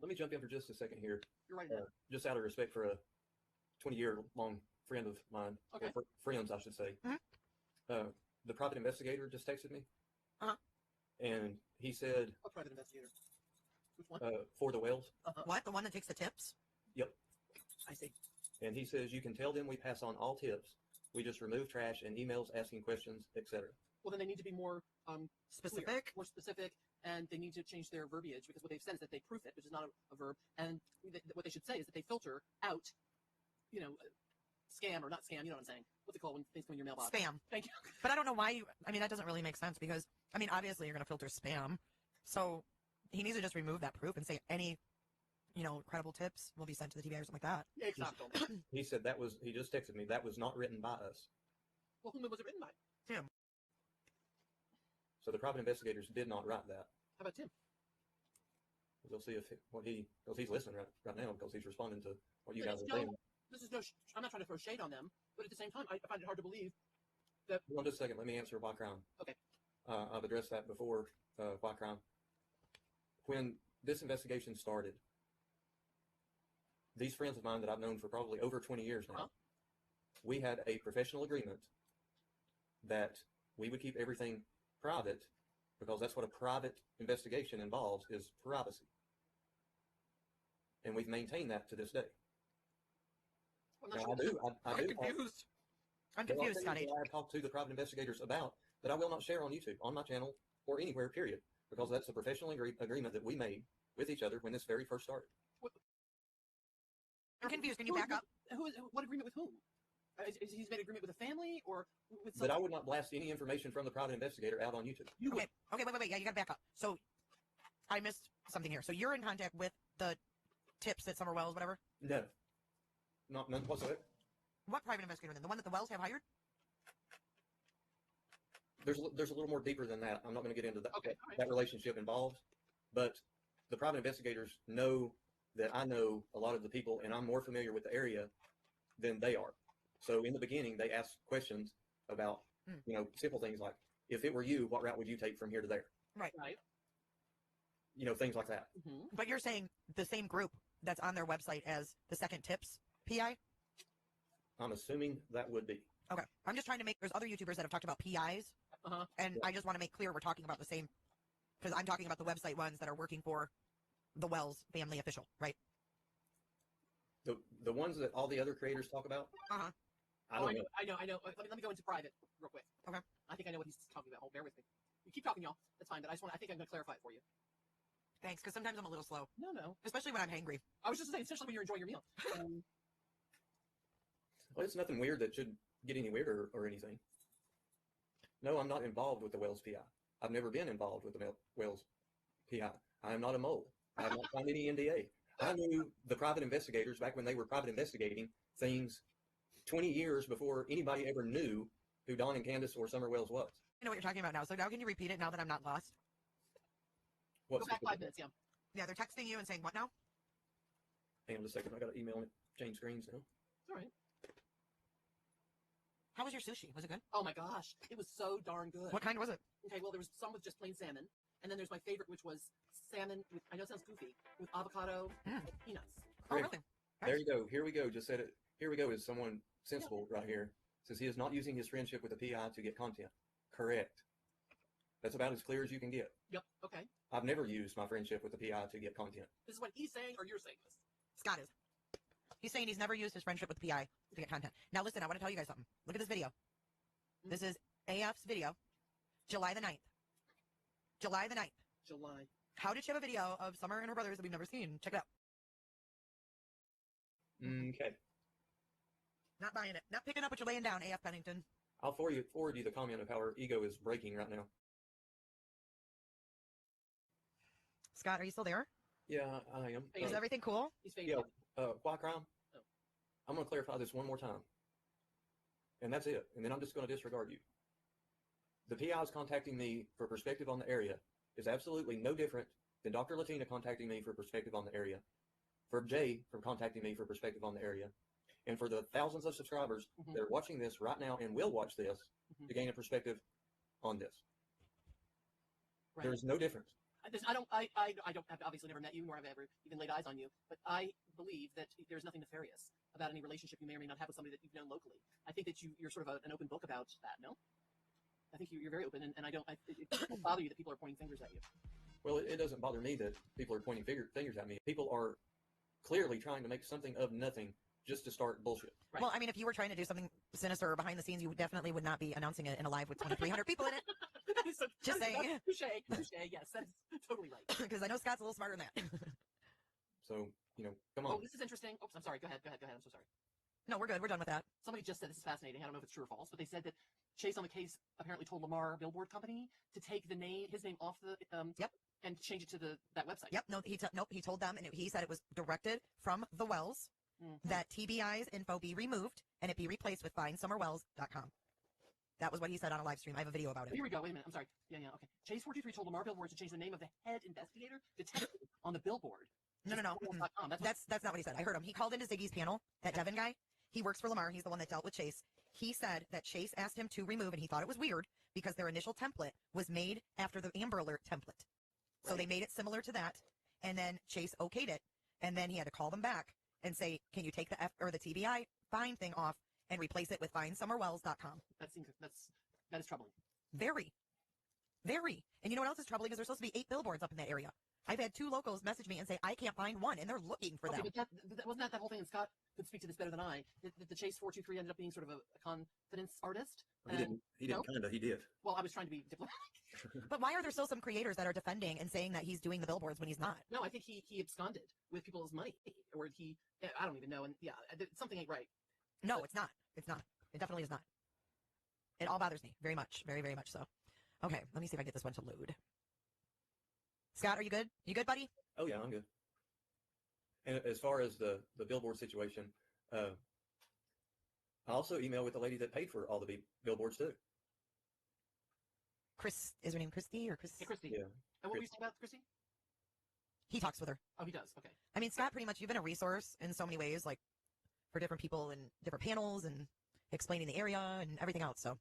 Let me jump in for just a second here. You're right. Just out of respect for a 20-year-long friend of mine, okay. or friends, I should say. The private investigator just texted me. And he said... What private investigator? Which one? For the whales. What? The one that takes the tips? Yep. I see. And he says, you can tell them we pass on all tips. We just remove trash and emails asking questions, etc. Well, then they need to be more specific. Clear, more specific, and they need to change their verbiage, because what they've said is that they proof it, which is not a verb, and what they should say is that they filter out, you know, scam or not scam. You know what I'm saying? What's it called when things come in your mailbox? Spam. Thank you. But I don't know why you. I mean, that doesn't really make sense because I mean, obviously you're going to filter spam, so he needs to just remove that proof and say any, you know, credible tips will be sent to the TBI or something like that. Yeah, exactly. He said that was. He just texted me. That was not written by us. Well, whom was it written by? Tim. So the private investigators did not write that. How about Tim? We'll see if because he's listening right now because he's responding to what you guys are saying. This is no. I'm not trying to throw shade on them, but at the same time, I find it hard to believe that. Hold on just a second. Let me answer why crime. Okay. I've addressed that before. Why crime? When this investigation started, these friends of mine that I've known for probably over 20 years now, we had a professional agreement that we would keep everything private because that's what a private investigation involves, is privacy. And we've maintained that to this day. Now, I'm confused. I'm confused, Scotty. I talked to the private investigators about that I will not share on YouTube, on my channel, or anywhere, period. Because that's a professional agreement that we made with each other when this very first started. I'm confused. Can you back up? What agreement with whom? He's made an agreement with a family or with That I would not blast any information from the private investigator out on YouTube. Okay, wait. Yeah, you gotta back up. So, I missed something here. So you're in contact with the tips at Summer Wells, whatever? No. None whatsoever. What private investigator then? The one that the Wells have hired? There's a little more deeper than that. I'm not going to get into that, right. that relationship involved. But the private investigators know that I know a lot of the people, and I'm more familiar with the area than they are. So in the beginning, they asked questions about, you know, simple things like, if it were you, what route would you take from here to there? Right. You know, things like that. But you're saying the same group that's on their website as the Second Tips PI? I'm assuming that would be. Okay. I'm just trying to there's other YouTubers that have talked about PIs, and I just want to make clear we're talking about the same, because I'm talking about the website ones that are working for the Wells family official, right? The ones that all the other creators talk about? I know. Let me go into private real quick. Okay. I think I know what he's talking about. Hold, bear with me. You keep talking, y'all. That's fine, but I think I'm going to clarify it for you. Thanks, because sometimes I'm a little slow. No. Especially when I'm hangry. I was just saying, especially when you're enjoying your meal. Well, it's nothing weird that should get any weirder or anything. No, I'm not involved with the Wells PI. I've never been involved with the Wells PI. I am not a mole. I have not signed any NDA. I knew the private investigators back when they were private investigating things 20 years before anybody ever knew who Don and Candace or Summer Wells was. I know what you're talking about now. So now can you repeat it now that I'm not lost? Go back 5 minutes, yeah. Yeah, they're texting you and saying what now? Hang on just a second. I got to email it. Change screens now. It's all right. How was your sushi? Was it good? Oh my gosh, it was so darn good. What kind was it? Okay, well, there was some with just plain salmon, and then there's my favorite, which was salmon with, I know it sounds goofy, with avocado and peanuts. Oh, really? There you go. Here we go. Just said it. Here we go is someone sensible right here. Says he is not using his friendship with the PI to get content. Correct. That's about as clear as you can get. Yep, okay. I've never used my friendship with the PI to get content. This is what he's saying, or you're saying this? Scott is. He's saying he's never used his friendship with the PI to get content. Now listen, I want to tell you guys something. Look at this video. This is AF's video, July the 9th. July the 9th. July. How did she have a video of Summer and her brothers that we've never seen? Check it out. Okay. Not buying it. Not picking up what you're laying down, AF Pennington. I'll forward you the comment of how her ego is breaking right now. Scott, are you still there? Yeah, I am. Is everything cool? He's fading. Yeah. Why crime? Oh. I'm going to clarify this one more time. And that's it. And then I'm just going to disregard you. The PI is contacting me for perspective on the area is absolutely no different than Dr. Latina contacting me for perspective on the area, for Jay from contacting me for perspective on the area, and for the thousands of subscribers that are watching this right now and will watch this to gain a perspective on this. Right. There's no difference. I don't have obviously never met you, nor have I ever even laid eyes on you, but I believe that there's nothing nefarious about any relationship you may or may not have with somebody that you've known locally. I think that you're sort of an open book about that, no? I think you're very open, and it doesn't bother you that people are pointing fingers at you. Well, it doesn't bother me that people are pointing fingers at me. People are clearly trying to make something of nothing just to start bullshit. Right. Well, I mean, if you were trying to do something sinister or behind the scenes, you definitely would not be announcing it in a live with 2,300 people in it. Just saying. Touche. Yes, that's totally right. Because I know Scott's a little smarter than that. So, come on. Oh, this is interesting. Oops, I'm sorry. Go ahead. I'm so sorry. No, we're good. We're done with that. Somebody just said, this is fascinating. I don't know if it's true or false, but they said that Chase on the case apparently told Lamar Billboard Company to take his name off the Yep. and change it to that website. Yep. No, he told them, and he said it was directed from the Wells that TBI's info be removed and it be replaced with findsummerwells.com. That was what he said on a live stream. I have a video about it. Here we go. Wait a minute. I'm sorry. Yeah, okay. Chase 423 told Lamar Billboard to change the name of the head investigator detective on the Billboard. No. That's not what he said. I heard him. He called into Ziggy's panel, that Devin guy. He works for Lamar. He's the one that dealt with Chase. He said that Chase asked him to remove, and he thought it was weird because their initial template was made after the Amber Alert template. So they made it similar to that, and then Chase okayed it, and then he had to call them back and say, can you take the F or the TBI fine thing off and replace it with findsummerwells.com? That is troubling. Very. And you know what else is troubling is there's supposed to be 8 billboards up in that area. I've had 2 locals message me and say, I can't find one, and they're looking for them. But wasn't that whole thing, and Scott could speak to this better than I, that the Chase 423 ended up being sort of a confidence artist? He didn't he did. Well, I was trying to be diplomatic. But why are there still some creators that are defending and saying that he's doing the billboards when he's not? No, I think he absconded with people's money, or I don't even know, and yeah, something ain't right. No, it's not. It definitely is not. It all bothers me very much, very, very much so. Okay, let me see if I can get this one to load. Scott, are you good? You good, buddy? Oh yeah, I'm good. And as far as the billboard situation, I also emailed with the lady that paid for all the billboards too. Chris, is her name Christy or Chris? Hey, Christy. Yeah. And what were you saying about Christy? He talks with her. Oh, he does. Okay. I mean, Scott, pretty much you've been a resource in so many ways, like for different people and different panels and explaining the area and everything else. So